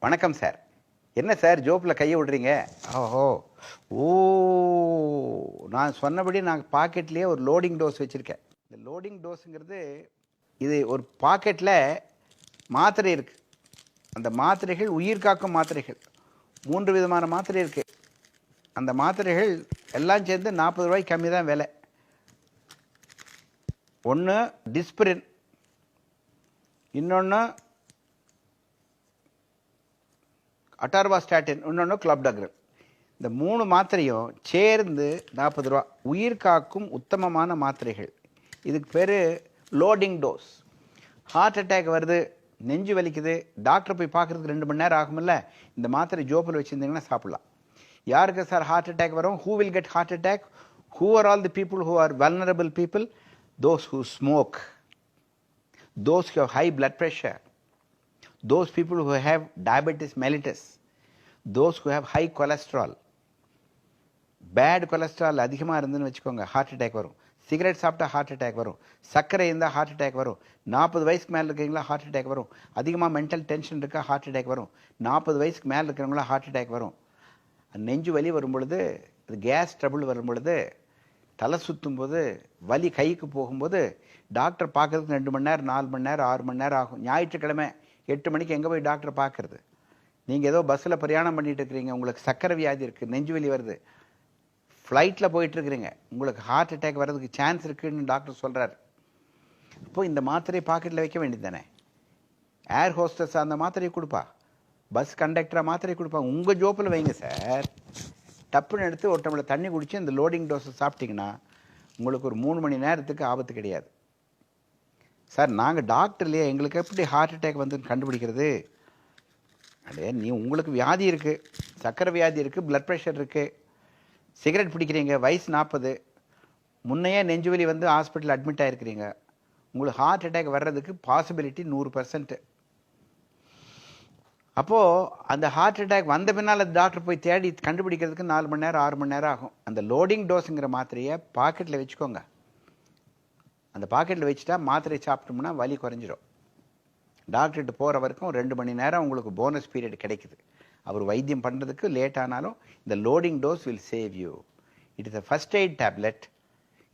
வணக்கம் சார். என்ன சார் ஜோப்பில் கையை விடுறீங்க? ஓஹோ, ஓ, நான் சொன்னபடி நான் பாக்கெட்லேயே ஒரு லோடிங் டோஸ் வச்சுருக்கேன். இந்த லோடிங் டோஸுங்கிறது இது ஒரு பாக்கெட்டில் மாத்திரை இருக்குது. அந்த மாத்திரைகள் உயிர் காக்கும் மாத்திரைகள். 3 விதமான மாத்திரை இருக்குது. அந்த மாத்திரைகள் எல்லாம் சேர்ந்து 40 ரூபாய்க்கு கம்மி தான் விலை. ஒன்று டிஸ்பிரின், இன்னொன்று அட்டார்வாஸ்டாட்டின், இன்னொன்று கிளாப்டாக்ரல். இந்த 3 மாத்திரையும் சேர்ந்து 40 ரூபா. உயிர் காக்கும் உத்தமமான மாத்திரைகள். இதுக்கு பேர் லோடிங் டோஸ். ஹார்ட் அட்டாக் வருது, நெஞ்சு வலிக்குது, டாக்டர் போய் பார்க்குறதுக்கு 2 மணி நேரம் ஆகும்ல, இந்த மாத்திரை ஜோப்பில் வச்சுருந்தீங்கன்னா சாப்பிட்லாம். யாருக்கு சார் ஹார்ட் அட்டாக் வரும்? Who will get heart attack? Who are all the people who are vulnerable people? Those who smoke, those who have high blood pressure, those people who have diabetes mellitus, those who have high cholesterol. Bad cholesterol அதிகமாக இருந்துன்னு வச்சுக்கோங்க, heart attack வரும். Cigarette சாப்பிட்டா heart attack வரும். சர்க்கரை இருந்தால் heart attack வரும். 40 வயசுக்கு மேலே இருக்கிறீங்களா ஹார்ட் அட்டாக் வரும். அதிகமாக மென்டல் டென்ஷன் இருக்கா ஹார்ட் அட்டாக் வரும். 40 வயசுக்கு மேலே இருக்கிறவங்களா ஹார்ட் அட்டாக் வரும். நெஞ்சு வலி வரும் பொழுது, அது கேஸ் ட்ரபிள் வரும் பொழுது, தலை சுற்றும் போது, வலி கைக்கு போகும்போது, டாக்டர் பார்க்கறதுக்கு 2 மணி நேரம், 4 மணி நேரம், 6 மணி நேரம் ஆகும். ஞாயிற்றுக்கிழமை 8 மணிக்கு எங்கே போய் டாக்டர் பார்க்குறது? நீங்கள் ஏதோ பஸ்ஸில் பிரயாணம் பண்ணிட்டு இருக்கிறீங்க, உங்களுக்கு சக்கரை வியாதி இருக்குது, நெஞ்சு வலி வருது, ஃப்ளைட்டில் போயிட்டுருக்கிறீங்க, உங்களுக்கு ஹார்ட் அட்டாக் வர்றதுக்கு சான்ஸ் இருக்குதுன்னு டாக்டர் சொல்கிறார். இப்போது இந்த மாத்திரையை பாக்கெட்டில் வைக்க வேண்டியது தானே? ஏர் ஹோஸ்டஸ் அந்த மாத்திரையை கொடுப்பா, பஸ் கண்டக்டராக மாத்திரை கொடுப்பா, உங்கள் ஜோப்பில் வைங்க சார். டப்புன்னு எடுத்து ஒரு டம்ளர் தண்ணி குடித்து இந்த லோடிங் டோஸை சாப்பிட்டிங்கன்னா உங்களுக்கு ஒரு 3 மணி நேரத்துக்கு ஆபத்து கிடையாது. சார் நாங்கள் டாக்டர்லையே, எங்களுக்கு எப்படி ஹார்ட் அட்டாக் வந்து கண்டுபிடிக்கிறது? அடே, நீ உங்களுக்கு வியாதி இருக்குது, சக்கரை வியாதி இருக்குது, பிளட் ப்ரெஷர் இருக்குது, சிகரெட் பிடிக்கிறீங்க, வயசு 40, முன்னையே நெஞ்சுவலி வந்து ஹாஸ்பிட்டல் அட்மிட் ஆகிருக்கிறீங்க, உங்களுக்கு ஹார்ட் அட்டாக் வர்றதுக்கு பாசிபிலிட்டி 100%. அப்போது அந்த ஹார்ட் அட்டாக் வந்த பின்னால் டாக்டர் போய் தேடி கண்டுபிடிக்கிறதுக்கு 4 மணி நேரம், 6 மணி நேரம் ஆகும். அந்த லோடிங் டோஸுங்கிற மாத்திரையை பாக்கெட்டில் வச்சுக்கோங்க. அந்த பாக்கெட்டில் வச்சுட்டா மாத்திரை சாப்பிட்டோம்னா வலி குறைஞ்சிரும். டாக்டர்கிட்ட போகிற வரைக்கும் 2 மணி நேரம் உங்களுக்கு போனஸ் பீரியட் கிடைக்குது. அவர் வைத்தியம் பண்ணுறதுக்கு லேட் ஆனாலும் இந்த loading dose will save you. It is a first eight tablet.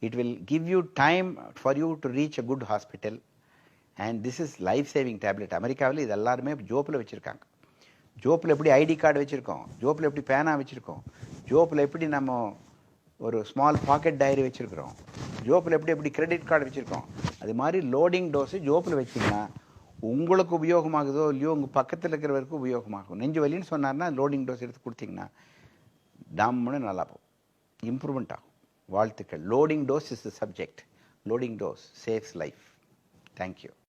It will give you time for you to reach a good hospital. And this is life saving tablet. அமெரிக்காவில் இது எல்லாருமே ஜோப்பில் வச்சுருக்காங்க. ஜோப்பில் எப்படி ஐடி கார்டு வச்சுருக்கோம், ஜோப்பில் எப்படி பேனா வச்சுருக்கோம், ஜோப்பில் எப்படி நம்ம ஒரு ஸ்மால் பாக்கெட் டைரி வச்சுருக்கிறோம், ஜோப்பில் எப்படி கிரெடிட் கார்டு வச்சுருக்கோம், அது மாதிரி லோடிங் டோஸு ஜோப்பில் வச்சிங்கன்னா உங்களுக்கு உபயோகமாகுதோ இல்லையோ, உங்கள் பக்கத்தில் இருக்கிறவருக்கு உபயோகமாகும். நெஞ்சு வலின்னு சொன்னார்னா லோடிங் டோஸ் எடுத்து கொடுத்தீங்கன்னா டம்முன்னு நல்லா போகும், இம்ப்ரூவ்மெண்ட் ஆகும். வாழ்த்துக்கள். Loading dose is the subject. Loading dose saves life. Thank you.